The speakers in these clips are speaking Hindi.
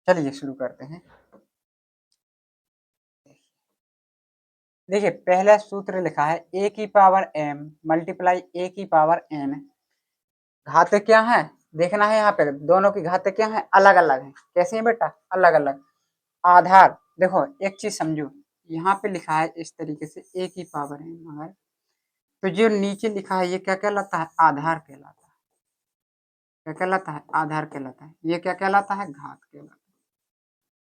चलिए शुरू करते हैं। देखिए पहला सूत्र लिखा है ए की पावर m मल्टीप्लाई ए की पावर n। घात क्या है देखना है, यहाँ पे दोनों की घात क्या है, अलग अलग है। कैसे है बेटा, अलग अलग। आधार देखो एक चीज समझो, यहाँ पे लिखा है इस तरीके से ए की पावर m, मगर तो जो नीचे लिखा है ये क्या कहलाता है, आधार कहलाता है। क्या कहलाता है, आधार कहलाता है। ये क्या कहलाता है, घात कहलाता है।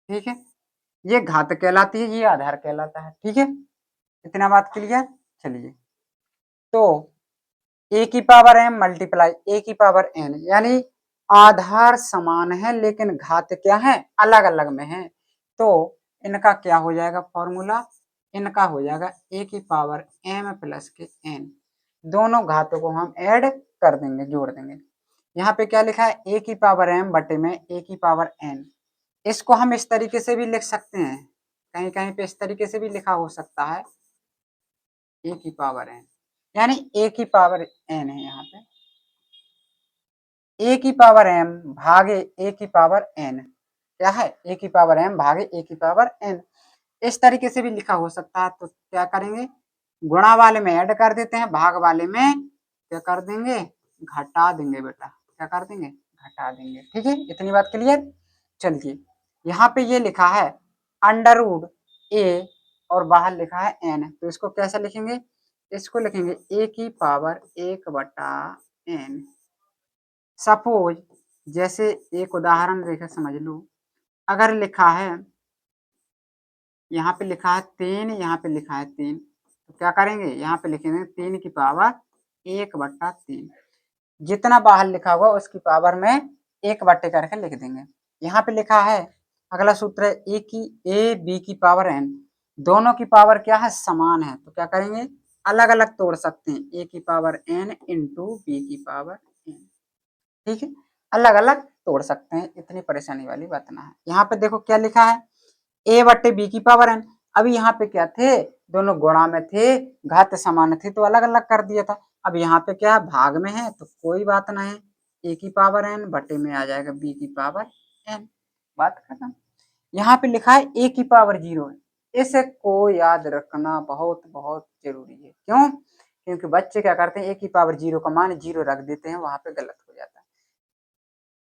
ठीक है, ये घात कहलाती है, ये आधार कहलाता है। ठीक है, इतना बात क्लियर। चलिए तो ए की पावर m मल्टीप्लाई ए की पावर n, यानी आधार समान है लेकिन घात क्या है, अलग अलग में है। तो इनका क्या हो जाएगा फॉर्मूला, इनका हो जाएगा ए की पावर m प्लस के n। दोनों घातों को हम ऐड कर देंगे, जोड़ देंगे। यहाँ पे क्या लिखा है, ए की पावर m बटे में ए की पावर n। इसको हम इस तरीके से भी लिख सकते हैं, कहीं कहीं पे इस तरीके से भी लिखा हो सकता है, ए की पावर n, यानी ए की पावर n है यहाँ पे, ए की पावर m भागे ए की पावर n। क्या है, ए की पावर m भागे ए की पावर n। इस तरीके से भी लिखा हो सकता है। तो क्या करेंगे, गुणा वाले में ऐड कर देते हैं, भाग वाले में क्या कर देंगे, घटा देंगे बेटा। क्या कर देंगे, घटा देंगे। ठीक है, इतनी बात क्लियर। चलिए यहाँ पे ये लिखा है अंडर रूट ए और बाहर लिखा है n, तो इसको कैसे लिखेंगे, इसको लिखेंगे ए की पावर 1/n। सपोज जैसे एक उदाहरण देकर समझ लो, अगर लिखा है यहाँ पे लिखा है 3, यहाँ पे लिखा है 3, तो क्या करेंगे, यहाँ पे लिखेंगे 3 की पावर 1/3। जितना बाहर लिखा हुआ उसकी पावर में 1 करके लिख देंगे। यहाँ पे लिखा है अगला सूत्र है ए बी की पावर n। दोनों की पावर क्या है, समान है, तो क्या करेंगे, अलग अलग तोड़ सकते हैं, ए की पावर n इंटू बी की पावर n। ठीक है, अलग अलग तोड़ सकते हैं, इतनी परेशानी वाली बात ना है। यहाँ पे देखो क्या लिखा है, ए बट्टे बी की पावर n। अभी यहाँ पे क्या थे, दोनों गुणा में थे, घात समान थे, तो अलग अलग कर दिया था। अब यहाँ पे क्या है, भाग में है, तो कोई बात ना है, ए की पावर n बटे में आ जाएगा बी की पावर n। बात खत्म। यहाँ पे लिखा है ए की पावर 0 है, इसे को याद रखना बहुत बहुत जरूरी है। क्यों, क्योंकि बच्चे क्या करते हैं, ए की पावर 0 का मान 0 रख देते हैं, वहां पे गलत हो जाता है।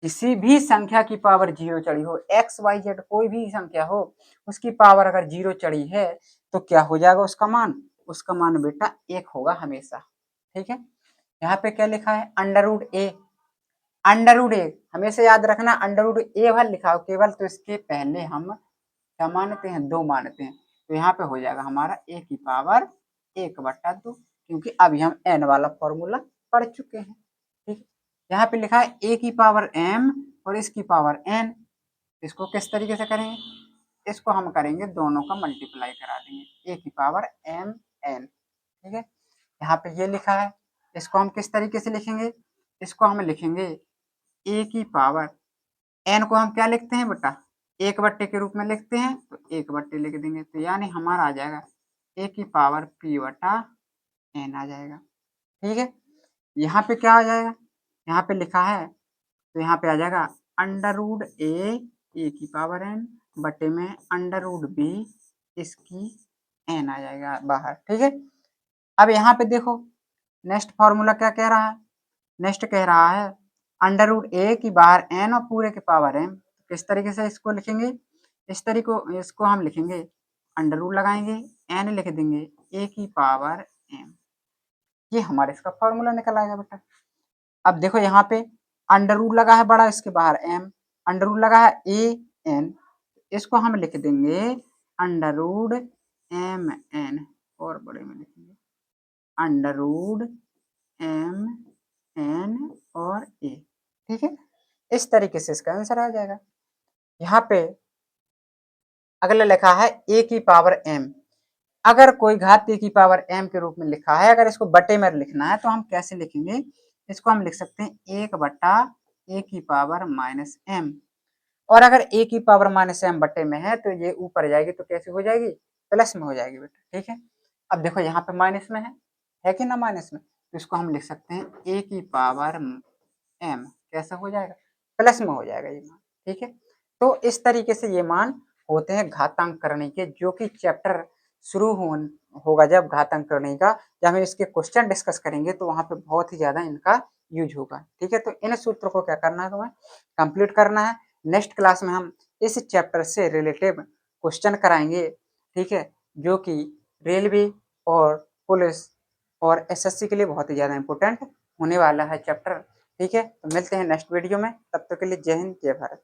किसी भी संख्या की पावर 0 चढ़ी हो, एक्स वाई जेड कोई भी संख्या हो, उसकी पावर अगर 0 चढ़ी है तो क्या हो जाएगा उसका मान, उसका मान बेटा 1 होगा हमेशा। ठीक है, यहाँ पे क्या लिखा है, अंडर रूट ए। अंडर रूट ए हमेशा याद रखना, अंडर रूट ए भर लिखा हो केवल, तो इसके पहले हम क्या मानते हैं, 2 मानते हैं। तो यहाँ पे हो जाएगा हमारा ए की पावर 1/2, क्योंकि अभी हम n वाला फॉर्मूला पढ़ चुके हैं। ठीक है, यहाँ पे लिखा है ए की पावर m और इसकी पावर n। इसको किस तरीके से करेंगे, इसको हम करेंगे दोनों का मल्टीप्लाई करा देंगे, ए की पावर m n। ठीक है, यहाँ पे ये लिखा है, इसको हम किस तरीके से लिखेंगे, इसको हम लिखेंगे ए की पावर n को हम क्या लिखते हैं बेटा, 1/, के रूप में लिखते हैं, तो 1/, लिख देंगे। तो यानी हमारा आ जाएगा ए की पावर p/n आ जाएगा। ठीक है, यहाँ पे क्या आ जाएगा, यहाँ पे लिखा है, तो यहाँ पे आ जाएगा अंडर रूट ए की पावर n बटे में अंडर रूट बी इसकी n आ जाएगा बाहर। ठीक है, अब यहाँ पे देखो नेक्स्ट फॉर्मूला क्या कह रहा है, नेक्स्ट कह रहा है अंडर रूट ए की बाहर n और पूरे के पावर m। किस तरीके से इसको लिखेंगे, इस तरीके इसको हम लिखेंगे, अंडर रूट लगाएंगे, n लिख देंगे, a की पावर m। ये हमारे इसका फॉर्मूला निकल आएगा बेटा। अब देखो यहाँ पे अंडर रूट लगा है बड़ा, इसके बाहर m, अंडर रूट लगा है a n, इसको हम लिख देंगे अंडर रूट m n, और बड़े में लिखेंगे अंडर रूट m n और a। ठीक है, इस तरीके से इसका आंसर आ जाएगा। यहाँ पे अगला लिखा है ए की पावर m। अगर कोई घात ए की पावर m के रूप में लिखा है, अगर इसको बटे में लिखना है तो हम कैसे लिखेंगे, इसको हम लिख सकते हैं 1/a की पावर -m। और अगर a की पावर -m बटे में है तो ये ऊपर जाएगी, तो कैसे हो जाएगी, प्लस में हो जाएगी बेटा। ठीक है, अब देखो यहाँ पे माइनस में है कि ना माइनस में, तो इसको हम लिख सकते हैं a की पावर m, कैसा हो जाएगा, प्लस में हो जाएगा ये मान। ठीक है, तो इस तरीके से ये मान होते हैं घातांक करने के, जो कि चैप्टर शुरू होगा जब घातांक करने का, जब हम इसके क्वेश्चन डिस्कस करेंगे तो वहां पे बहुत ही ज्यादा इनका यूज होगा। ठीक है, तो इन सूत्रों को क्या करना है, तुम्हें कंप्लीट करना है। नेक्स्ट क्लास में हम इस चैप्टर से रिलेटिव क्वेश्चन कराएंगे। ठीक है, जो कि रेलवे और पुलिस और एसएससी के लिए बहुत ही ज्यादा इंपॉर्टेंट होने वाला है चैप्टर। ठीक है, तो मिलते हैं नेक्स्ट वीडियो में, तब तक के लिए जय हिंद जय भारत।